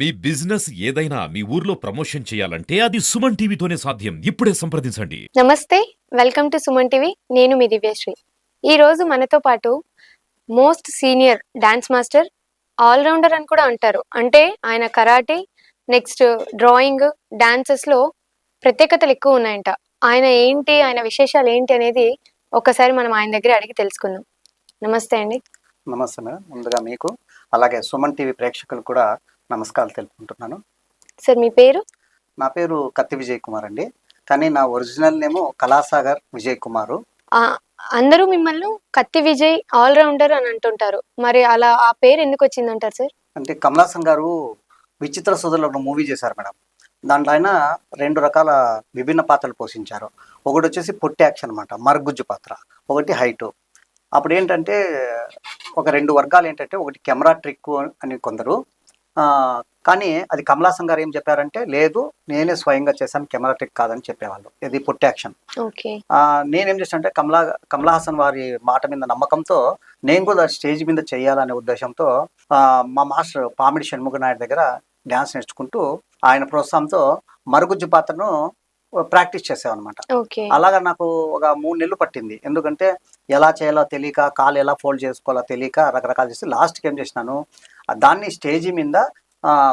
మీ business ఏదైనా మీ ఊర్లో promotion చేయాలంటే అది సుమన్ టీవీతోనే సాధ్యం. ఇప్పుడే సంప్రదించండి. నమస్తే, వెల్కమ్ టు సుమన్ టీవీ. నేను మీ దివ్యశ్రీ. ఈరోజు మనతో పాటు most senior dance master, all-rounder అని కూడా అంటారు. అంటే ఆయన కరాటే, నెక్స్ట్ డ్రాయింగ్, డాన్సెస్లో ప్రత్యేకతలు ఎక్కువ ఉన్నాయంట. ఆయన విశేషాలు ఏంటి అనేది ఒకసారి మనం ఆయన దగ్గర అడిగి తెలుసుకుందాం. నమస్తే అండి. నమస్తే మేడం. ముందుగా మీకు అలాగే సుమన్ టీవీ ప్రేక్షకులు కూడా నమస్కారాలు తెలుపుకుంటున్నాను. సార్ మీ పేరు? నా పేరు కత్తి విజయ్ కుమార్ అండి, కానీ నా ఒరిజినల్ నేము కళాసాగర్ విజయ్ కుమారు. అందరూ మిమ్మల్ని కత్తి విజయ్ ఆల్రౌండర్ అని అంటుంటారు. మరి అలా ఆ పేరు ఎందుకు వచ్చిందంటారు సార్? అంటే కమలాసన్ గారు విచిత్ర సోదరులు ఒక మూవీ చేశారు మేడం. దాంట్లో ఆయన 2 రకాల విభిన్న పాత్రలు పోషించారు. ఒకటి వచ్చేసి పొట్టి యాక్షన్ అనమాట, మరుగుజ్జు పాత్ర, ఒకటి హైటు. అప్పుడు ఏంటంటే ఒక 2 వర్గాలు ఏంటంటే, ఒకటి కెమెరా ట్రిక్ అని కొందరు, కానీ అది కమలాసన్ గారు ఏం చెప్పారంటే, లేదు నేనే స్వయంగా చేశాను, కెమెరా ట్రిక్ కాదని చెప్పేవాళ్ళు. ఇది పొట్టి యాక్షన్. నేనేం చేశానంటే కమలా హాసన్ వారి మాట మీద నమ్మకంతో నేను కూడా స్టేజ్ మీద చేయాలనే ఉద్దేశంతో మా మాస్టర్ పామిడి షణ్ముఖ నాయుడు దగ్గర డ్యాన్స్ నేర్చుకుంటూ ఆయన ప్రోత్సాహంతో మరుగుజ్జు పాత్రను ప్రాక్టీస్ చేసామన్నమాట. అలాగా నాకు ఒక 3 నెలలు పట్టింది. ఎందుకంటే ఎలా చేయాలో తెలియక, కాలు ఎలా ఫోల్డ్ చేసుకోవాలో తెలియక రకరకాలు చేసి లాస్ట్కి ఏం చేసినాను, దాన్ని స్టేజీ మీద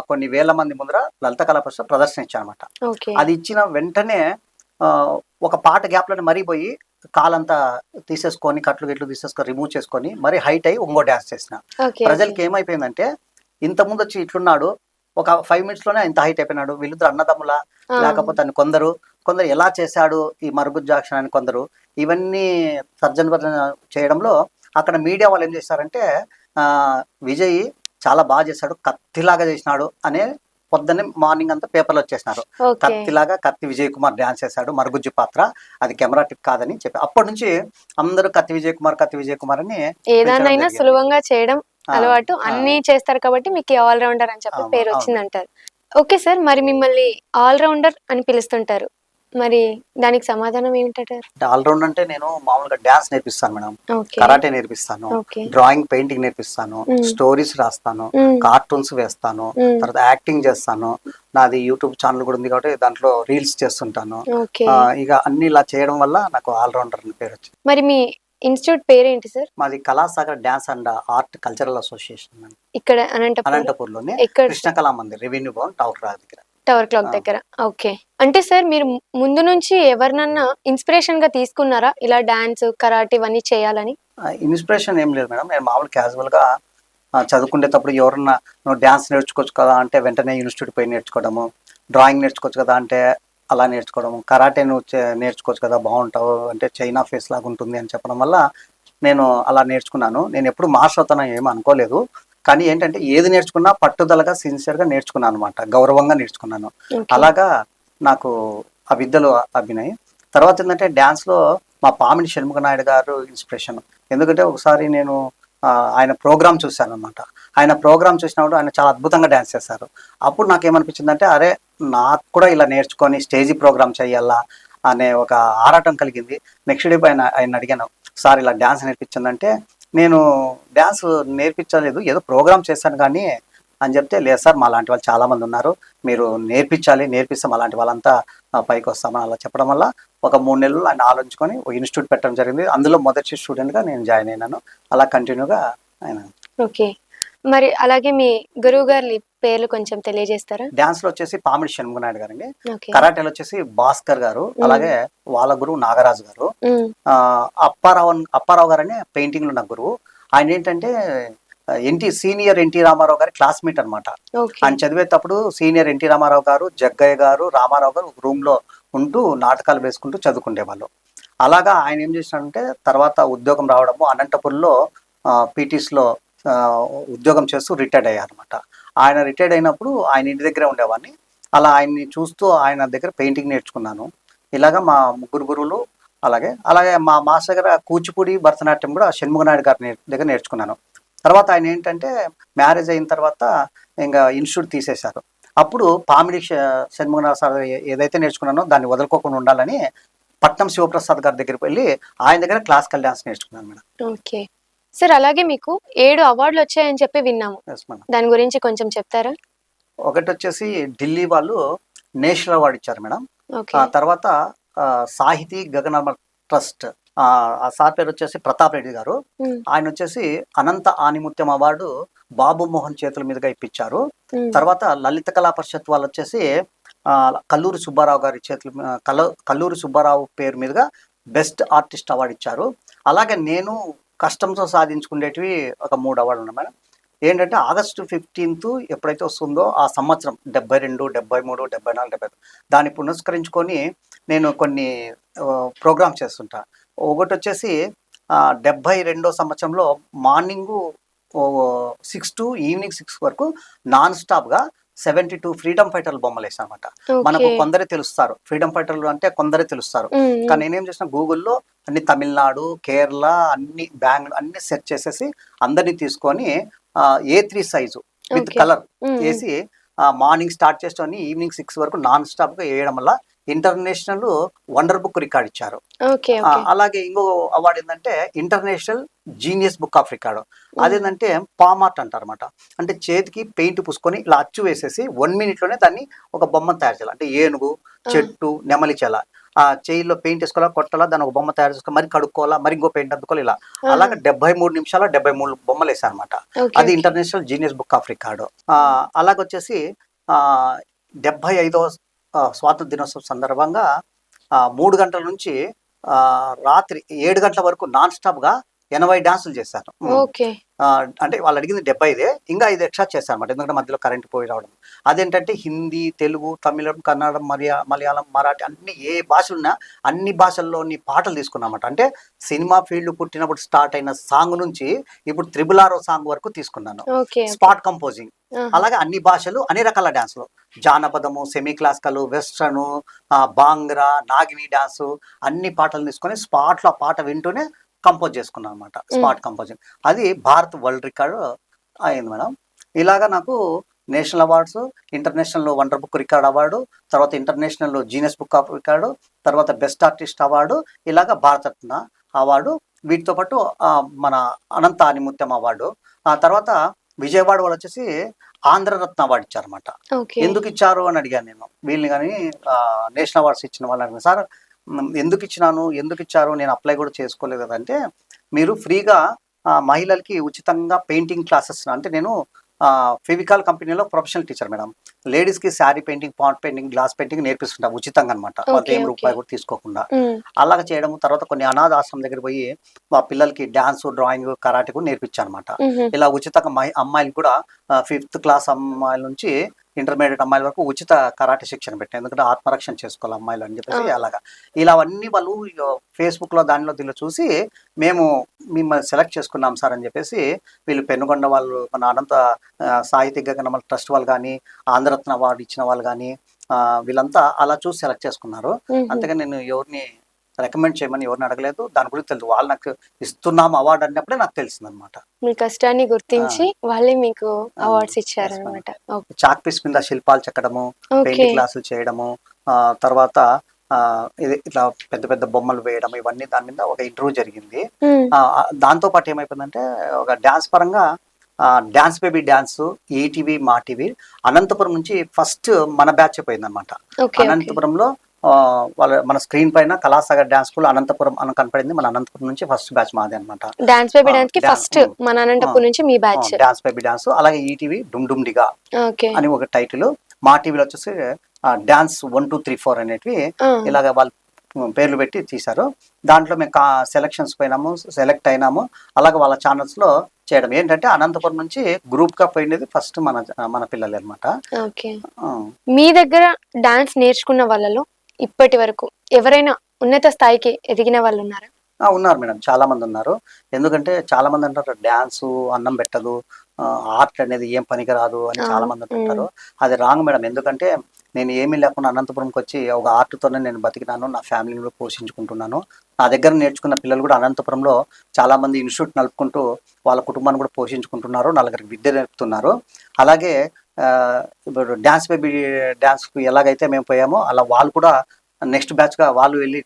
కొన్ని వేల మంది ముందర లలిత కళా పరిషత్ ప్రదర్శన ఇచ్చానమాట. అది ఇచ్చిన వెంటనే ఒక పాట గ్యాప్లను మరిపోయి కాలంతా తీసేసుకొని, కట్లు గిట్లు తీసేసుకొని రిమూవ్ చేసుకొని మరి హైట్ అయ్యి ఇంకో డ్యాన్స్ చేసిన. ప్రజలకి ఏమైపోయిందంటే, ఇంతకుముందు వచ్చి ఇట్లున్నాడు, ఒక 5 మినిట్స్లోనే ఇంత హైట్ అయిపోయినాడు, వీళ్ళిద్దరు అన్నదమ్ములా లేకపోతే అని కొందరు ఎలా చేశాడు ఈ మరుగుజ్జాక్షన్ అని కొందరు, ఇవన్నీ సర్జన చేయడంలో అక్కడ మీడియా వాళ్ళు ఏం చేశారంటే, విజయ్ చాలా బాగా చేశాడు, కత్తిలాగా చేసినాడు అనే పొద్దున్నే మార్నింగ్ అంతా పేపర్లు వచ్చేసినారు. కత్తిలాగా కత్తి విజయ్ కుమార్ డ్యాన్స్ చేశాడు, మరుగుజ్జు పాత్ర, అది కెమెరా టిప్ కాదని చెప్పి అప్పటి నుంచి అందరూ కత్తి విజయ్ కుమార్ అని ఏదైనా సులభంగా చేయడం అలవాటు, అన్ని చేస్తారు కాబట్టి మీకు ఆల్రౌండర్ అని చెప్పి పేరు వచ్చిందంటారు. ఓకే సార్, మరి మిమ్మల్ని ఆల్రౌండర్ అని పిలుస్తుంటారు, మరి దానికి సమాధానం ఏమిటంటారు? ఆల్రౌండర్ అంటే నేను మామూలుగా డ్యాన్స్ నేర్పిస్తాను మేడం, కరాటే నేర్పిస్తాను, డ్రాయింగ్ పెయింటింగ్ నేర్పిస్తాను, స్టోరీస్ రాస్తాను, కార్టూన్స్ వేస్తాను, తర్వాత యాక్టింగ్ చేస్తాను. నాది యూట్యూబ్ ఛానల్ కూడా ఉంది కాబట్టి దాంట్లో రీల్స్ చేస్తుంటాను. ఇక అన్ని ఇలా చేయడం వల్ల నాకు ఆల్రౌండర్ అని పేరు వచ్చింది. మరి మీ ఇన్స్టిట్యూట్ పేరేంటి సార్? మాది Kalasagar dance and art cultural association, ఇక్కడ అనంతపూర్లోనే కృష్ణ కళా Mandir, revenue Bhavan, tower clock దగ్గర. ఓకే, అంటే సార్ మీరు ముందు నుంచి ఎవరినన్నా ఇన్స్పిరేషన్ గా తీసుకున్నారా ఇలా డాన్స్, కరాటే ఇవన్నీ చేయాలని? ఇన్స్పిరేషన్ ఏం లేదు మేడం. నేను మామూలు క్యాజువల్ గా చదువుకునేటప్పుడు ఎవరన్నా నువ్వు డ్యాన్స్ నేర్చుకోవచ్చు కదా అంటే వెంటనే ఇన్స్టిట్యూట్ పోయి నేర్చుకోవడము, డ్రాయింగ్ నేర్చుకోవచ్చు కదా అంటే అలా నేర్చుకోవడము, కరాటే నువ్వు నేర్చుకోవచ్చు కదా బాగుంటావు అంటే చైనా ఫేస్ లాగా ఉంటుంది అని చెప్పడం వల్ల నేను అలా నేర్చుకున్నాను. నేను ఎప్పుడు మాస్టర్ అవుతానని ఏమీ అనుకోలేదు, కానీ ఏంటంటే ఏది నేర్చుకున్నా పట్టుదలగా సిన్సియర్గా నేర్చుకున్నాను అనమాట, గౌరవంగా నేర్చుకున్నాను. అలాగా నాకు ఆ విద్యలో అభినయ్. తర్వాత ఏంటంటే డ్యాన్స్లో మా పామిడి షణ్ముఖ నాయుడు గారు ఇన్స్పిరేషన్. ఎందుకంటే ఒకసారి నేను ఆయన ప్రోగ్రామ్ చూశాను అనమాట. ఆయన ప్రోగ్రామ్ చూసినప్పుడు ఆయన చాలా అద్భుతంగా డ్యాన్స్ చేశారు. అప్పుడు నాకేమనిపించిందంటే, అరే నాకు కూడా ఇలా నేర్చుకొని స్టేజీ ప్రోగ్రామ్ చేయాలా అనే ఒక ఆరాటం కలిగింది. నెక్స్ట్ డే ఆయన అడిగాను, సార్ ఇలా డ్యాన్స్ నేర్పించిందంటే, నేను డ్యాన్స్ నేర్పించలేదు, ఏదో ప్రోగ్రామ్ చేశాను కానీ అని చెప్తే, లేదు సార్ మా లాంటి వాళ్ళు చాలామంది ఉన్నారు, మీరు నేర్పిస్తాం అలాంటి వాళ్ళంతా పైకి వస్తామని అలా చెప్పడం వల్ల ఒక 3 నెలలు ఆయన ఆలోచించుకొని ఒక ఇన్స్టిట్యూట్ పెట్టడం జరిగింది. అందులో మొదటి స్టూడెంట్గా నేను జాయిన్ అయినాను. అలా కంటిన్యూగా అయినాను. ఓకే, మరి అలాగే మీ గురువు గారి పేర్లు కొంచెం తెలియజేస్తారా? డాన్స్ లో వచ్చేసి పామిడి షణ్ముఖ నాయుడు గారండి, కరాటేలో వచ్చేసి భాస్కర్ గారు, అలాగే వాళ్ళ గురువు నాగరాజు గారు, అప్పారావు గారు అని పెయింటింగ్ లో నా గురువు. ఆయన ఏంటంటే సీనియర్ ఎన్టీ రామారావు గారి క్లాస్మేట్ అనమాట. ఆయన చదివేటప్పుడు సీనియర్ ఎన్టీ రామారావు గారు, జగ్గయ్య గారు, రామారావు గారు ఒక రూమ్ లో ఉంటూ నాటకాలు వేసుకుంటూ చదువుకునేవాళ్ళు. అలాగా ఆయన ఏం చేసినాడంటే తర్వాత ఉద్యోగం రావడము, అనంతపురంలో పీటీస్లో ఉద్యోగం చేస్తూ రిటైర్డ్ అయ్యారనమాట. ఆయన రిటైర్డ్ అయినప్పుడు ఆయన ఇంటి దగ్గరే ఉండేవాడిని. అలా ఆయన్ని చూస్తూ ఆయన దగ్గర పెయింటింగ్ నేర్చుకున్నాను. ఇలాగా మా 3 గురువులు, అలాగే మా మాస్టర్ దగ్గర కూచిపూడి, భరతనాట్యం కూడా షణ్ముఖ నాయుడు గారి దగ్గర నేర్చుకున్నాను. తర్వాత ఆయన ఏంటంటే మ్యారేజ్ అయిన తర్వాత ఇంకా ఇన్స్టిట్యూట్ తీసేశారు. అప్పుడు పామిడి షణ్ముఖ నాయుడు సార్ ఏదైతే నేర్చుకున్నానో దాన్ని వదులుకోకుండా ఉండాలని పట్నం శివప్రసాద్ గారి దగ్గరికి వెళ్ళి ఆయన దగ్గర క్లాసికల్ డాన్స్ నేర్చుకున్నాను మేడం. ఓకే సార్, అలాగే మీకు 7 అవార్డులు వచ్చాయని చెప్పి విన్నాము, దాని గురించి కొంచెం చెప్తారా? ఒకటి వచ్చేసి ఢిల్లీ వాళ్ళు నేషనల్ అవార్డు ఇచ్చారు మేడం. ఓకే. ఆ తర్వాత సాహితీ గగనమ ట్రస్ట్, ఆ సార్ పేరు వచ్చేసి ప్రతాప్ రెడ్డి గారు. ఉమ్, ఆయన వచ్చేసి అనంత ఆనిముత్యం అవార్డు బాబు మోహన్ చేతుల మీదుగా ఇప్పించారు. ఉమ్, తర్వాత లలిత కళా పరిషత్ వాళ్ళు వచ్చేసి కల్లూరి సుబ్బారావు గారి కల్లూరి సుబ్బారావు పేరు మీదుగా బెస్ట్ ఆర్టిస్ట్ అవార్డు ఇచ్చారు. అలాగే నేను కష్టంతో సాధించుకునేటివి ఒక 3 అవార్డులు ఉన్నాయి మేడం. ఏంటంటే ఆగస్టు 15 ఎప్పుడైతే వస్తుందో ఆ సంవత్సరం 72, 73, 74, 75 దాన్ని పునస్కరించుకొని నేను కొన్ని ప్రోగ్రామ్స్ చేస్తుంటా. ఒకటి వచ్చేసి 72వ సంవత్సరంలో మార్నింగు 6 to ఈవినింగ్ 6 వరకు నాన్ స్టాప్గా 72 ఫ్రీడమ్ ఫైటర్ల బొమ్మలు వేసాను అనమాట. మనకు ఓకే. కొందరే తెలుస్తారు ఫ్రీడమ్ ఫైటర్లు అంటే, కొందరే తెలుస్తారు. ఉమ్, ఉమ్, కానీ నేనేం చేసిన, గూగుల్లో అన్ని తమిళనాడు, కేరళ, అన్ని బెంగళూరు అన్ని సెర్చ్ చేసేసి అందరినీ తీసుకొని A3 size with okay. Colour um, um, వేసి మార్నింగ్ స్టార్ట్ చేసుకొని ఈవినింగ్ 6 వరకు నాన్ స్టాప్గా వేయడం వల్ల ఇంటర్నేషనల్ వండర్ బుక్ రికార్డ్ ఇచ్చారు. ఓకే. ఓకే. అలాగే ఇంకో అవార్డు ఏంటంటే international genius book of record. అదేంటంటే పామార్ట్ అంటారు అనమాట. అంటే చేతికి పెయింట్ పూసుకొని ఇలా అచ్చు వేసేసి 1 minute-లోనే దాన్ని ఒక బొమ్మ తయారు చేయాలి. అంటే ఏనుగు, చెట్టు, నెమలి చెల ఆ చేయిలో పెయింట్ వేసుకోవాలా, కొట్టాలా, దాన్ని ఒక బొమ్మ తయారు చేసుకోవాలి, మరి కడుక్కోవాలా, మరి ఇంకో పెయింట్ అద్దుకోవాలి, ఇలా అలాగే 73 నిమిషాలు 73 బొమ్మలు వేసాను అనమాట. ఓకే. అది international genius book of record. అలాగొచ్చేసి 75వ స్వాతంత్ర దినోత్సవం సందర్భంగా 3 గంటల నుంచి రాత్రి 7 గంటల వరకు నాన్ స్టాప్గా 80 డాన్సులు చేశాను. ఓకే. అంటే వాళ్ళు అడిగింది 75, ఇంకా 5 ఎక్స్ట్రా చేశాను అనమాట. ఎందుకంటే మధ్యలో కరెంట్ పోయి రావడం. అదేంటంటే హిందీ, తెలుగు, తమిళం, కన్నడం, మలయాళం, మరాఠీ అన్ని ఏ భాషలు ఉన్నా అన్ని భాషల్లోని పాటలు తీసుకున్నామట. అంటే సినిమా ఫీల్డ్ పుట్టినప్పుడు స్టార్ట్ అయిన సాంగ్ నుంచి ఇప్పుడు 6 సాంగ్ వరకు తీసుకున్నాను. ఓకే. Spot composing. ఆహా. అలాగే అన్ని భాషలు అన్ని రకాల డాన్సులు, జానపదము, సెమీ క్లాసికల్, వెస్ట్రను, బాంగ్రా, నాగిని డాన్సు అన్ని పాటలు తీసుకొని స్పాట్లో ఆ పాట వింటూనే కంపోజ్ చేసుకున్నాను అనమాట. Spot composing. అది భారత్ వరల్డ్ రికార్డు అయింది మేడం. ఇలాగా నాకు national awards, international wonder book record award, తర్వాత international genius book of record, తర్వాత బెస్ట్ ఆర్టిస్ట్ అవార్డు, ఇలాగ భారతరత్న అవార్డు, వీటితో పాటు మన అనంత ఆనిముత్యం అవార్డు. ఆ తర్వాత విజయవాడ వాళ్ళు వచ్చేసి ఆంధ్రరత్న అవార్డు ఇచ్చారన్నమాట. ఓకే. ఎందుకు ఇచ్చారు అని అడిగాను నేను వీళ్ళని. కానీ నేషనల్ అవార్డ్స్ ఇచ్చిన వాళ్ళని అడిగాను, సార్ ఎందుకు ఇచ్చారు, నేను అప్లై కూడా చేసుకోలేదు కదంటే, మీరు ఫ్రీగా మహిళలకి ఉచితంగా పెయింటింగ్ క్లాసెస్, అంటే నేను ఫెవికాల్ కంపెనీలో ప్రొఫెషనల్ టీచర్ మేడం. లేడీస్కి sari painting, pot painting, glass painting నేర్పిస్తుంటా ఉచితంగా అనమాట. వాళ్ళకి ఏం రూపాయి కూడా తీసుకోకుండా. అలాగ చేయడం. తర్వాత కొన్ని అనాథ ఆశ్రమం దగ్గర పోయి మా పిల్లలకి డ్యాన్స్, డ్రాయింగ్, కరాటే కూడా నేర్పించాను అనమాట. ఇలా ఉచితంగా అమ్మాయిలు కూడా 5th క్లాస్ అమ్మాయిల నుంచి ఇంటర్మీడియట్ అమ్మాయిల వరకు ఉచిత కరాటే శిక్షణ పెట్టాను. ఎందుకంటే ఆత్మరక్షణ చేసుకోవాలి అమ్మాయిలు అని చెప్పేసి. అలాగా ఇలావన్నీ వాళ్ళు ఫేస్బుక్లో దీనిలో చూసి మేము మిమ్మల్ని సెలెక్ట్ చేసుకున్నాం సార్ అని చెప్పేసి, వీళ్ళు పెనుగొండ వాళ్ళు, మన అనంత సాహిత్య గగనమ ట్రస్ట్ వాళ్ళు కానీ, ఆంధ్రరత్న అవార్డు ఇచ్చిన వాళ్ళు కానీ, వీళ్ళంతా అలా చూసి సెలెక్ట్ చేసుకున్నారు. అంతేగా నేను ఎవరిని రికమెండ్ చేయమని ఎవరిని అడగలేదు. దాని గురించి తెలుసు. వాళ్ళు నాకు ఇస్తున్నాం అవార్డు అన్నప్పుడే నాకు తెలిసింది అనమాట. మీ కష్టాన్ని గుర్తించి వాళ్ళే మీకు అవార్డ్స్ ఇచ్చారు అనమాట. చాక్ పీస్ మీద శిల్పాలు చెక్కడము, పెయింటింగ్ క్లాసులు చేయడము, తర్వాత ఇది ఇట్లా పెద్ద పెద్ద బొమ్మలు వేయడం, ఇవన్నీ దాని మీద ఒక ఇంటర్వ్యూ జరిగింది. దాంతో పాటు ఏమైపోయిందంటే, ఒక డాన్స్ పరంగా డాన్స్ బేబీ డాన్స్ ఈటీవీ, మా టీవీ అనంతపురం నుంచి ఫస్ట్ మన బ్యాచ్ పోయింది అనమాట. అనంతపురంలో మన స్క్రీన్ పైన కళాసాగర్ డాన్స్ స్కూల్ అనంతపురం అని కనపడింది. మన అనంతపురం నుంచి ఫస్ట్ బ్యాచ్ మాది అనమాట. డాన్స్ బేబీ డాన్స్ కి ఫస్ట్ మన అనంతపురం నుంచి మీ బ్యాచ్ డాన్స్ బేబీ డాన్స్. అలాగే ఈటీవీ డుమ్ డుమ్ డిగా అని ఒక టైటిల్. మా టీవీలో వచ్చేసి డాన్స్ 1 2 3 4 అనేటివి ఇలాగ వాళ్ళు పేర్లు పెట్టి తీశారు. దాంట్లో మేము సెలక్షన్స్ పోయినాము, సెలెక్ట్ అయినాము. అలాగే వాళ్ళ ఛానల్స్ లో చేయడం. ఏంటంటే అనంతపురం నుంచి గ్రూప్ గా పోయినది ఫస్ట్ మన పిల్లలు అనమాట. మీ దగ్గర డాన్స్ నేర్చుకున్న వాళ్ళలో ఇప్పటి వరకు ఎవరైనా ఉన్నత స్థాయికి ఎదిగిన వాళ్ళు ఉన్నారా? ఉన్నారు మేడం, చాలా మంది ఉన్నారు. ఎందుకంటే చాలా మంది అంటారు డాన్స్ అన్నం పెట్టదు, ఆర్ట్ అనేది ఏం పనికి రాదు అని చాలా మంది అంటారు. అది రాంగ్ మేడం. ఎందుకంటే నేను ఏమీ లేకుండా అనంతపురంకి వచ్చి ఒక ఆర్ట్తోనే నేను బతికినాను, నా ఫ్యామిలీని పోషించుకుంటున్నాను. నా దగ్గర నేర్చుకున్న పిల్లలు కూడా అనంతపురంలో చాలా మంది ఇన్స్టిట్యూట్ నడుపుకుంటూ వాళ్ళ కుటుంబాన్ని కూడా పోషించుకుంటున్నారు, నలుగురికి విద్య నేర్పుతున్నారు. అలాగే ఇప్పుడు డాన్స్ బేబీ డాన్స్కి ఎలాగైతే మేము పోయామో అలా వాళ్ళు కూడా నెక్స్ట్ బ్యాచ్గా వాళ్ళు వెళ్ళి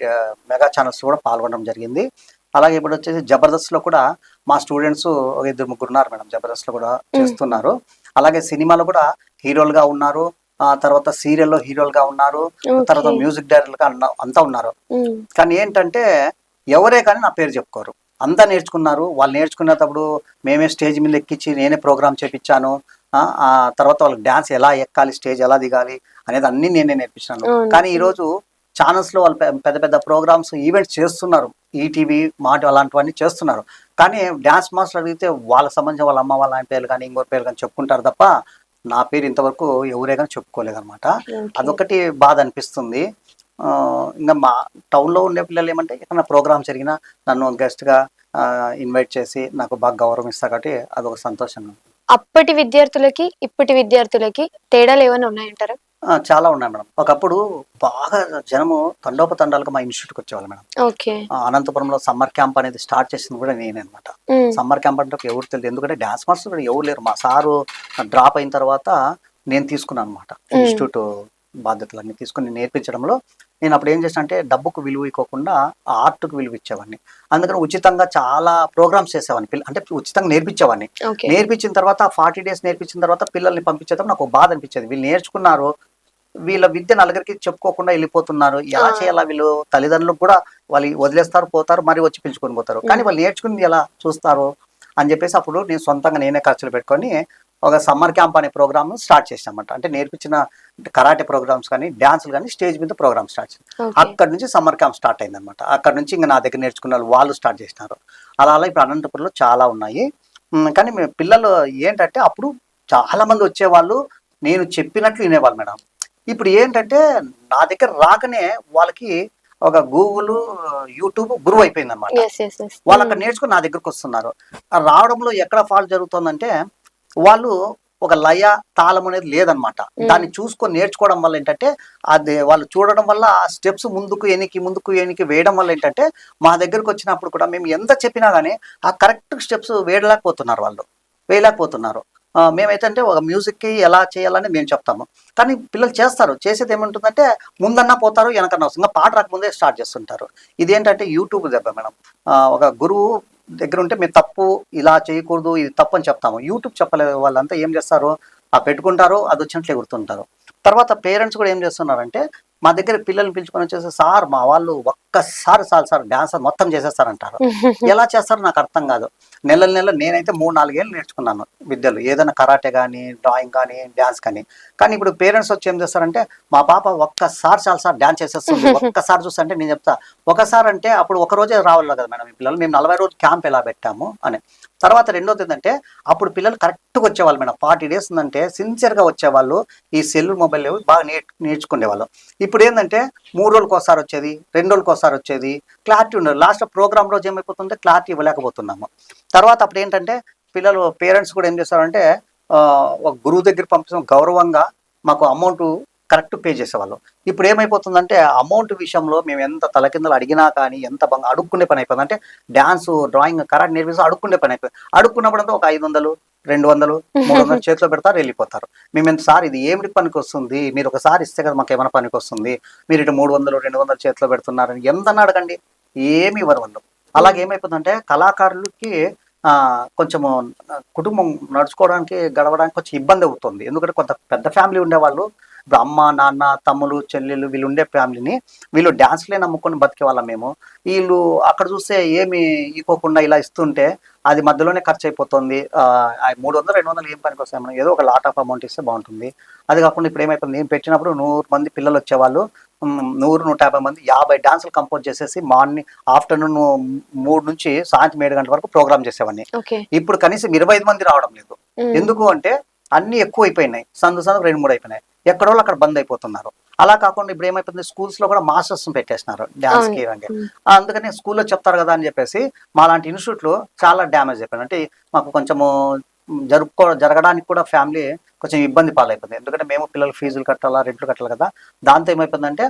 మెగా ఛానల్స్ కూడా పాల్గొనడం జరిగింది. అలాగే ఇప్పుడు వచ్చేసి జబర్దస్త్లో కూడా మా స్టూడెంట్స్ ఒక 2 3 ఉన్నారు మేడం. జబర్దస్త్లో కూడా చేస్తున్నారు. అలాగే సినిమాలో కూడా హీరోలుగా ఉన్నారు, తర్వాత సీరియల్లో హీరోలుగా ఉన్నారు, తర్వాత ఓకే. మ్యూజిక్ డైరెక్టర్గా అంతా ఉన్నారు. హ్మ్. కానీ ఏంటంటే ఎవరే కానీ నా పేరు చెప్పుకోరు. అంతా నేర్చుకున్నారు. వాళ్ళు నేర్చుకునేటప్పుడు మేమే స్టేజ్ మీద ఎక్కించి నేనే ప్రోగ్రామ్ చేపించాను. ఆ తర్వాత వాళ్ళకి డాన్స్ ఎలా ఎక్కాలి, స్టేజ్ ఎలా దిగాలి అనేది అన్నీ నేనే నేర్పించాను. అవును. కానీ ఈరోజు ఛానల్స్లో వాళ్ళు పెద్ద పెద్ద ప్రోగ్రామ్స్ ఈవెంట్స్ చేస్తున్నారు. ఈటీవీ మాట అలాంటివన్నీ చేస్తున్నారు. కానీ డాన్స్ మాస్టర్ అడిగితే వాళ్ళకి సంబంధించిన వాళ్ళ అమ్మ వాళ్ళ ఆయన పేర్లు కానీ ఇంకోటి పేర్లు కానీ చెప్పుకుంటారు తప్ప నా పేరు ఇంతవరకు ఎవరే కానీ చెప్పుకోలేదన్నమాట. ఓకే. అదొకటి బాధ అనిపిస్తుంది. ఇంకా మా టౌన్లో ఉండే పిల్లలు ఏమంటే ఎక్కడైనా ప్రోగ్రామ్ జరిగినా నన్ను గెస్ట్గా ఇన్వైట్ చేసి నాకు బాగా గౌరవం ఇస్తారు కాబట్టి అదొక సంతోషం. అప్పటి విద్యార్థులకి, ఇప్పటి విద్యార్థులకి తేడాలు ఏమైనా ఉన్నాయంటారా? చాలా ఉన్నాయి మేడం. ఒకప్పుడు బాగా జనము తండోపతండాలుగా మా ఇన్స్టిట్యూట్కి వచ్చేవాళ్ళు మేడం. ఓకే. అనంతపురంలో సమ్మర్ క్యాంప్ అనేది స్టార్ట్ చేసింది కూడా నేనే అనమాట. హ్మ్. సమ్మర్ క్యాంప్ అంటే ఎవరు తెలియదు, ఎందుకంటే డాన్స్ మాస్టర్ కూడా ఎవరు లేరు. మా సారు డ్రాప్ అయిన తర్వాత నేను తీసుకున్నాను అనమాట ఇన్స్టిట్యూట్ బాధ్యతలన్నీ తీసుకుని నేర్పించడంలో. నేను అప్పుడు ఏం చేసిన అంటే డబ్బుకు విలువ ఇవ్వకుండా ఆర్ట్కు విలువ ఇచ్చేవాడిని. అందుకని ఉచితంగా చాలా ప్రోగ్రామ్స్ చేసేవాడిని. అంటే ఉచితంగా నేర్పించేవాడిని. ఓకే. నేర్పించిన తర్వాత 40 days నేర్పించిన తర్వాత పిల్లల్ని పంపించేటప్పుడు నాకు ఒక బాధ అనిపించేది. వీళ్ళు నేర్చుకున్నారు, వీళ్ళ విద్య నలుగురికి చెప్పుకోకుండా వెళ్ళిపోతున్నారు. ఎలా చేయాలా వీళ్ళు? తల్లిదండ్రులకు కూడా వాళ్ళు వదిలేస్తారు, పోతారు, మరి వచ్చి పిలుచుకొని పోతారు. కానీ వాళ్ళు నేర్చుకుంది ఎలా చూస్తారు అని చెప్పేసి అప్పుడు నేను సొంతంగా నేనే ఖర్చులు పెట్టుకొని ఒక సమ్మర్ క్యాంప్ అనే ప్రోగ్రామ్ స్టార్ట్ చేసామన్నమాట. అంటే నేర్పించిన కరాటే ప్రోగ్రామ్స్ కానీ డాన్సులు కానీ స్టేజ్ మీద ప్రోగ్రామ్ స్టార్ట్ చేసి ఓకే. అక్కడ నుంచి సమ్మర్ క్యాంప్ స్టార్ట్ అయిందనమాట. అక్కడ నుంచి ఇంకా నా దగ్గర నేర్చుకున్న వాళ్ళు స్టార్ట్ చేసినారు. అలా అలా ఇప్పుడు అనంతపురంలో చాలా ఉన్నాయి. కానీ పిల్లలు ఏంటంటే అప్పుడు చాలా మంది వచ్చేవాళ్ళు, నేను చెప్పినట్లు వినేవాళ్ళు మేడం. ఇప్పుడు ఏంటంటే నా దగ్గర రాకనే వాళ్ళకి ఒక గూగుల్, యూట్యూబ్ గురువు అయిపోయింది అనమాట. యెస్. యెస్. యెస్. వాళ్ళు అక్కడ నేర్చుకుని నా దగ్గరకు వస్తున్నారు. రావడంలో ఎక్కడ ఫాల్ట్ జరుగుతుందంటే వాళ్ళు ఒక లయ తాళం అనేది లేదనమాట. దాన్ని చూసుకొని నేర్చుకోవడం వల్ల ఏంటంటే అది వాళ్ళు చూడడం వల్ల ఆ స్టెప్స్ ముందుకు ఎనికి వేయడం వల్ల ఏంటంటే మా దగ్గరకు వచ్చినప్పుడు కూడా మేము ఎంత చెప్పినా కానీ ఆ కరెక్ట్ స్టెప్స్ వేయలేకపోతున్నారు. మేమైతే అంటే ఒక మ్యూజిక్కి ఎలా చేయాలని మేము చెప్తాము, కానీ పిల్లలు చేస్తారు. చేసేది ఏముంటుందంటే ముందన్నా పోతారు, వెనకన్నా వస్తుంది. ఇంకా పాట రాకముందే స్టార్ట్ చేస్తుంటారు. ఇదేంటంటే యూట్యూబ్ దెబ్బ మేడం. ఒక గురువు దగ్గర ఉంటే మేము తప్పు ఇలా చేయకూడదు, ఇది తప్పు అని చెప్తాము. యూట్యూబ్ చెప్పలేదు. వాళ్ళంతా ఏం చేస్తారు, పెట్టుకుంటారు, అది వచ్చినట్లు ఎగురుతుంటారు. తర్వాత పేరెంట్స్ కూడా ఏం చేస్తున్నారంటే మా దగ్గర పిల్లల్ని పిలుచుకొని వచ్చేసి, సార్ మా వాళ్ళు ఒక్కసారి చాలు సార్ డ్యాన్స్ మొత్తం చేసేస్తారంటారు. ఎలా చేస్తారో నాకు అర్థం కాదు. నెలలు నేనైతే 3-4 ఏళ్ళు నేర్చుకున్నాను విద్యలు, ఏదైనా కరాటే కానీ, డ్రాయింగ్ కానీ, డ్యాన్స్ కానీ. కానీ ఇప్పుడు పేరెంట్స్ వచ్చి ఏం చేస్తారంటే మా పాప ఒక్కసారి చాలు సార్ డ్యాన్స్ చేసేస్తుంది, ఒక్కసారి చూస్తుంటే నేను చెప్తా, ఒకసారి అంటే అప్పుడు ఒక రోజే రావాలి కదా మేడం ఈ పిల్లలు, మేము 40 రోజులు క్యాంప్ ఎలా పెట్టాము అని. తర్వాత రెండోది ఏంటంటే అప్పుడు పిల్లలు కరెక్ట్గా వచ్చేవాళ్ళు మేడం. 40 days ఉందంటే సిన్సియర్గా వచ్చేవాళ్ళు. ఈ సెల్ మొబైల్ బాగా నేర్చుకునేవాళ్ళు. ఇప్పుడు ఏంటంటే 3 రోజులకు ఒకసారి వచ్చేది, 2 రోజులకు ఒకసారి వచ్చేది, క్లారిటీ ఉండదు. లాస్ట్ ప్రోగ్రామ్ రోజు ఏమైపోతుంటే క్లారిటీ ఇవ్వలేకపోతున్నాము. తర్వాత అప్పుడు ఏంటంటే పిల్లలు పేరెంట్స్ కూడా ఏం చేస్తారంటే ఒక గురువు దగ్గర పంపించడం గౌరవంగా మాకు అమౌంట్ కరెక్ట్ పే చేసేవాళ్ళు. ఇప్పుడు ఏమైపోతుందంటే అమౌంట్ విషయంలో మేము ఎంత తలకిందలు అడిగినా కానీ ఎంత అడుక్కునే పని అయిపోతుంది. అంటే డ్యాన్స్, డ్రాయింగ్, కరాటే నేర్పిస్తే అడుక్కునే పని అయిపోయింది. అడుక్కున్నప్పుడంతా ఒక 500, 200, 300 చేతిలో పెడతారు, వెళ్ళిపోతారు. మేము ఎంత సార్ ఇది ఏమిటి పనికి వస్తుంది, మీరు ఒకసారి ఇస్తే కదా మాకు ఏమైనా పనికి వస్తుంది, మీరు ఇటు 300, 200 చేతిలో పెడుతున్నారని ఎంతన్నా అడగండి, ఏమి ఇవ్వరు వాళ్ళు. అలాగే ఏమైపోతుందంటే కళాకారులకి కొంచెము కుటుంబం నడుచుకోవడానికి, గడవడానికి కొంచెం ఇబ్బంది అవుతుంది. ఎందుకంటే కొంత పెద్ద ఫ్యామిలీ ఉండేవాళ్ళు, ఇప్పుడు అమ్మ, నాన్న, తమ్ములు, చెల్లెళ్ళు వీళ్ళు ఉండే ఫ్యామిలీని వీళ్ళు డ్యాన్స్లే నమ్ముకొని బతికే వాళ్ళం మేము. వీళ్ళు అక్కడ చూస్తే ఏమి ఇవ్వకుండా ఇలా ఇస్తుంటే అది మధ్యలోనే ఖర్చు అయిపోతుంది. 300, 200 ఏం పనికి వస్తాయి, మనం ఏదో ఒక లాట్ ఆఫ్ అమౌంట్ ఇస్తే బాగుంటుంది. అది కాకుండా ఇప్పుడు ఏమైపోతుంది, నేను పెట్టినప్పుడు 100 మంది పిల్లలు వచ్చేవాళ్ళు, 100-150 మంది 50 డాన్సులు కంపోజ్ చేసేసి మార్నింగ్ ఆఫ్టర్నూన్ 3 నుంచి సాయంత్రం 7 గంటల వరకు ప్రోగ్రామ్ చేసేవాడిని. ఇప్పుడు కనీసం 25 మంది రావడం లేదు. ఎందుకు అంటే అన్ని ఎక్కువ అయిపోయినాయి, సందు 2-3 అయిపోయినాయి, ఎక్కడో అక్కడ బంద్ అయిపోతున్నారు. అలా కాకుండా ఇప్పుడు ఏమైపోతుంది, స్కూల్స్ లో కూడా మాస్టర్స్ పెట్టేస్తున్నారు డాన్స్ కి. అందుకని స్కూల్లో చెప్తారు కదా అని చెప్పేసి మా లాంటి ఇన్స్టిట్యూట్లు చాలా డ్యామేజ్ అయిపోయింది. అంటే మాకు కొంచెము జరగడానికి కూడా ఫ్యామిలీ కొంచెం ఇబ్బంది పాలైపోయింది. ఎందుకంటే మేము పిల్లలు ఫీజులు కట్టాలా, రెంట్లు కట్టాలి కదా. దాంతో ఏమైపోయిందంటే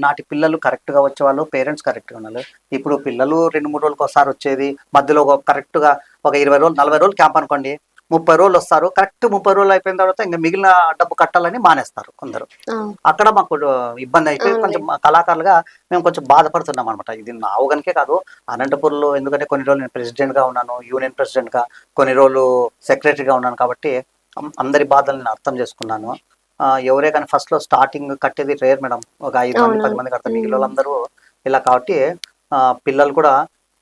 నాటి పిల్లలు కరెక్ట్గా వచ్చేవాళ్ళు, పేరెంట్స్ కరెక్ట్గా ఉన్నారు. ఇప్పుడు పిల్లలు 2-3 రోజులకు ఒకసారి వచ్చేది, మధ్యలో కరెక్ట్గా ఒక 20 రోజులు 40 రోజులు క్యాంప్ అనుకోండి, 30 రోజులు వస్తారు. కరెక్ట్ 30 రోజులు అయిపోయిన తర్వాత ఇంకా మిగిలిన డబ్బు కట్టాలని మానేస్తారు కొందరు. అక్కడ మాకు ఇబ్బంది అయిపోయి కొంచెం కళాకారులుగా మేము కొంచెం బాధపడుతున్నాం అనమాట. ఇది నా అవగాహనకే కాదు, అనంతపూర్లో ఎందుకంటే కొన్ని రోజులు నేను ప్రెసిడెంట్గా ఉన్నాను, యూనియన్ ప్రెసిడెంట్గా, కొన్ని రోజులు సెక్రటరీగా ఉన్నాను. కాబట్టి అందరి బాధలు నేను అర్థం చేసుకున్నాను. ఎవరే కానీ ఫస్ట్‌లో స్టార్టింగ్ కట్టేది రేర్ మేడం. ఒక 5 మంది, 10 అవునవును. మంది కడతారు. హ్మ్. మిగిలిన వాళ్ళందరూ ఇలా కాబట్టి పిల్లలు కూడా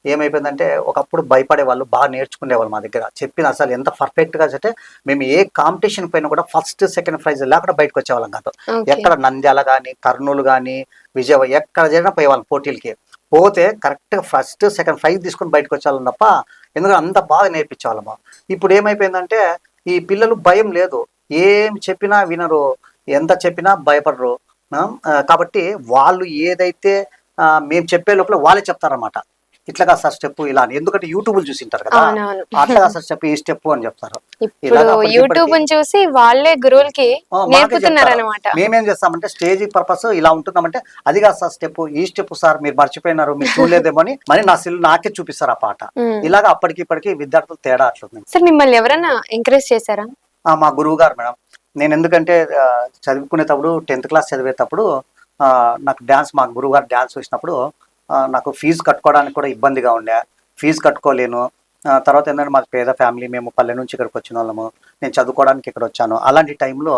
ఏమైపోయిందంటే ఒకప్పుడు భయపడేవాళ్ళు, బాగా నేర్చుకునేవాళ్ళు మా దగ్గర. చెప్పిన అసలు ఎంత పర్ఫెక్ట్‌గా అంటే మేము ఏ కాంపిటీషన్ పోయినా కూడా ఫస్ట్, సెకండ్ ప్రైజ్ లేకుండా బయటకొచ్చేవాళ్ళం కాదు. ఓకే. ఎక్కడ నంద్యాల గాని, కర్నూలు గాని, విజయవాడ ఎక్కడ జరిగినా పోయేవాళ్ళం పోటీలకి. పోతే కరెక్ట్‌గా ఫస్ట్, సెకండ్ ప్రైజ్ తీసుకొని బయటకొచ్చేవాళ్ళం తప్ప, ఎందుకంటే అంత బాగా నేర్పించేవాళ్ళము. ఇప్పుడు ఏమైపోయిందంటే ఈ పిల్లలు భయం లేదు. ఏం చెప్పినా వినరు. ఎంత చెప్పినా భయపడరు. కాబట్టి వాళ్ళు ఏదైతే మేము చెప్పే లోపల వాళ్ళే చెప్తారన్నమాట. ఇట్లా కాదు సార్ స్టెప్ ఇలా అని. ఎందుకంటే యూట్యూబ్‌లు చూసింటారు కదా! అవునవును. అట్లా కాదు సార్ స్టెప్, ఈ స్టెప్ అని చెప్తారు. ఇప్పుడు ఇలాగ అప్పటికి ఇప్పటికి యూట్యూబ్‌ని చూసి వాళ్ళే గురువులకి మాకే చెప్తారు. నేర్పుతున్నారనమాట. మేమేం చేస్తామంటే స్టేజ్ పర్పస్ ఇలా ఉంటుందామంటే, అది కాదు సార్ స్టెప్, ఈ స్టెప్ సార్ మీరు మర్చిపోయినారు, మీరు చూడలేదేమో అని మరి నా సెల్ నాకే చూపిస్తారు ఆ పాట. హ్మ్. ఇలాగ అప్పటికి ఇప్పటికి విద్యార్థులు తేడా అట్లుంది. సార్ మిమ్మల్ని ఎవరన్నా ఎంకరేజ్ చేశారా? మా గురువు గారు మేడం. నేను ఎందుకంటే చదువుకునేటప్పుడు 10th క్లాస్ చదివేటప్పుడు నాకు మా గురువు గారు డాన్స్ చూసినప్పుడు నాకు ఫీజు కట్టుకోవడానికి కూడా ఇబ్బందిగా ఉండే. ఫీజు కట్టుకోలేను. తర్వాత ఏంటంటే మాది పేద ఫ్యామిలీ, మేము పల్లె నుంచి ఇక్కడికి వచ్చిన వాళ్ళము. నేను చదువుకోవడానికి ఇక్కడ వచ్చాను. అలాంటి టైంలో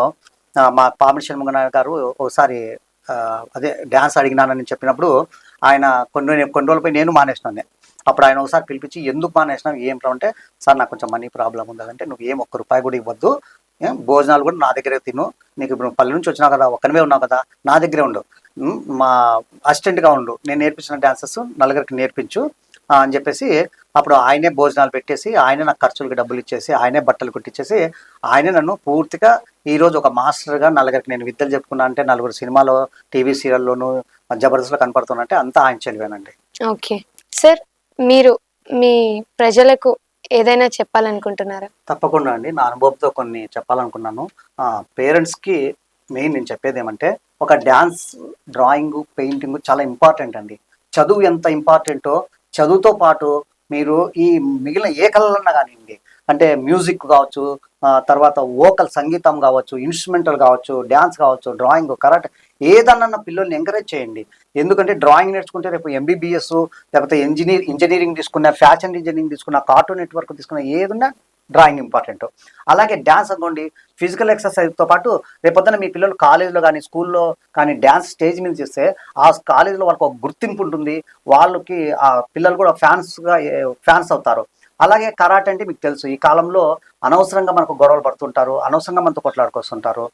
మా పామిడి షణ్ముగనాయక్ గారు ఒకసారి అదే డాన్స్ అడిగినానని చెప్పినప్పుడు ఆయన కొన్ని రోజులపై నేను మానేసినాను. అప్పుడు ఆయన ఒకసారి పిలిపించి ఎందుకు మానేసినావు ఏం అంటే, సార్ నాకు కొంచెం మనీ ప్రాబ్లం ఉంది అంటే, నువ్వు ఏం ఒక్క రూపాయి కూడా ఇవ్వద్దు, భోజనాలు కూడా నా దగ్గరే తిను, నీకు ఇప్పుడు పల్లె నుంచి వచ్చినావు కదా, ఒక్కనివే ఉన్నావు కదా, నా దగ్గరే ఉండు, మా అసిస్టెంట్గా ఉండు, నేను నేర్పించిన డాన్సెస్ నలుగురికి నేర్పించు అని చెప్పేసి అప్పుడు ఆయనే భోజనాలు పెట్టేసి, ఆయనే నాకు ఖర్చులకి డబ్బులు ఇచ్చేసి, ఆయనే బట్టలు కుట్టించేసి, ఆయనే నన్ను పూర్తిగా ఈరోజు ఒక మాస్టర్గా నలుగురికి నేను విద్యలు చెప్పుకున్నా అంటే, నలుగురు సినిమాలో, టీవీ సీరియల్లోనూ, జబర్దస్త్లో కనపడుతున్నా అంటే అంతా ఆయన చెలివేనండి. ఓకే. సార్ మీరు మీ ప్రజలకు ఏదైనా చెప్పాలనుకుంటున్నారా? తప్పకుండా అండి. నా అనుభవంతో కొన్ని చెప్పాలనుకున్నాను. పేరెంట్స్‌కి మెయిన్ నేను చెప్పేదేమంటే, ఒక డాన్స్, డ్రాయింగు, పెయింటింగు చాలా ఇంపార్టెంట్ అండి. చదువు ఎంత ఇంపార్టెంటో, చదువుతో పాటు మీరు ఈ మిగిలిన ఏ కళలన్నా కానియండి, అంటే మ్యూజిక్ కావచ్చు, తర్వాత వోకల్ సంగీతం కావచ్చు, ఇన్‌స్ట్రుమెంటల్ కావచ్చు, డాన్స్ కావచ్చు, డ్రాయింగ్, కరాటే ఏదన్నా పిల్లల్ని ఎంకరేజ్ చేయండి. ఎందుకంటే డ్రాయింగ్ నేర్చుకుంటే రేపు ఎంబీబీఎస్ లేకపోతే ఇంజినీరింగ్ తీసుకున్న, ఫ్యాషన్ డిజైనింగ్ తీసుకున్న, కార్టూన్ నెట్వర్క్ తీసుకున్న ఏదున్నా డ్రాయింగ్ ఇంపార్టెంట్. అలాగే డ్యాన్స్ అనుకోండి, ఫిజికల్ ఎక్సర్సైజ్తో పాటు రేపొద్దున మీ పిల్లలు కాలేజీలో కానీ, స్కూల్లో కానీ డ్యాన్స్ స్టేజ్ మీద చేస్తే ఆ కాలేజీలో వాళ్ళకి ఒక గుర్తింపు ఉంటుంది. వాళ్ళకి ఆ పిల్లలు కూడా ఫ్యాన్స్ అవుతారు. అలాగే కరాటే అంటే మీకు తెలుసు, ఈ కాలంలో అనవసరంగా మనకు గొడవలు పడుతుంటారు, అనవసరంగా మనతో కొట్లాడుకొస్తుంటారు.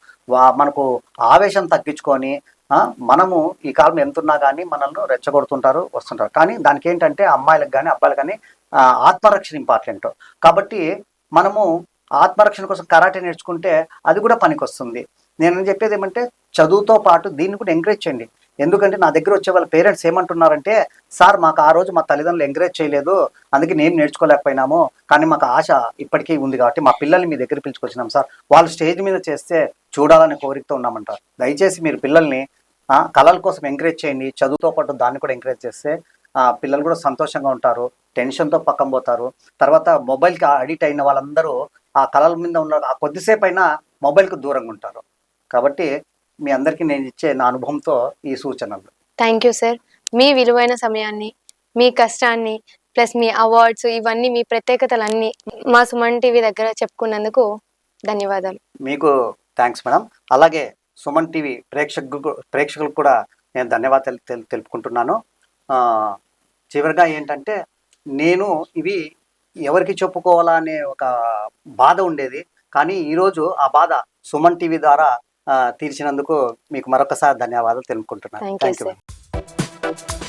మనకు ఆవేశం తగ్గించుకొని మనము ఈ కాలం ఎంతున్నా కానీ మనల్ని రెచ్చగొడుతుంటారు, వస్తుంటారు. కానీ దానికి ఏంటంటే అమ్మాయిలకు కానీ, అబ్బాయిలకు కానీ ఆత్మరక్షణ ఇంపార్టెంట్. కాబట్టి మనము ఆత్మరక్షణ కోసం కరాటే నేర్చుకుంటే అది కూడా పనికొస్తుంది. నేను చెప్పేది ఏమంటే, చదువుతో పాటు దీన్ని కూడా ఎంకరేజ్ చేయండి. ఎందుకంటే నా దగ్గర వచ్చే వాళ్ళ పేరెంట్స్ ఏమంటున్నారంటే, సార్ మాకు ఆ రోజు మా తల్లిదండ్రులు ఎంకరేజ్ చేయలేదు, అందుకే నేను నేర్చుకోలేకపోయినాము, కానీ మాకు ఆశ ఇప్పటికీ ఉంది కాబట్టి మా పిల్లల్ని మీ దగ్గర పిలుచుకొచ్చినాం సార్, వాళ్ళు స్టేజ్ మీద చేస్తే చూడాలనే కోరికతో ఉన్నామంటారు. దయచేసి మీరు పిల్లల్ని కళల కోసం ఎంకరేజ్ చేయండి. చదువుతో పాటు దాన్ని కూడా ఎంకరేజ్ చేస్తే పిల్లలు కూడా సంతోషంగా ఉంటారు, టెన్షన్తో పక్కన పోతారు. తర్వాత మొబైల్కి అడిక్ట్ అయిన వాళ్ళందరూ ఆ కళల మీద ఉన్న ఆ కొద్దిసేపు అయినా మొబైల్కి దూరంగా ఉంటారు. కాబట్టి మీ అందరికీ నేను ఇచ్చే నా అనుభవంతో ఈ సూచనలు. Thank you sir. మీ విలువైన సమయాన్ని, మీ కష్టాన్ని, ప్లస్ మీ అవార్డ్స్, ఇవన్నీ మీ ప్రత్యేకతలన్నీ మా సుమన్ టీవీ దగ్గర చెప్పుకున్నందుకు ధన్యవాదాలు. మీకు థ్యాంక్స్ మేడం. అలాగే సుమన్ టీవీ ప్రేక్షకులకు కూడా నేను ధన్యవాదాలు తెలుపుకుంటున్నాను. చివరిగా ఏంటంటే, నేను ఇవి ఎవరికి చెప్పుకోవాలా అనే ఒక బాధ ఉండేది, కానీ ఈరోజు ఆ బాధ సుమన్ టీవీ ద్వారా తీర్చినందుకు మీకు మరొకసారి ధన్యవాదాలు తెలుపుకుంటున్నాను. Thank you thank you. Sir.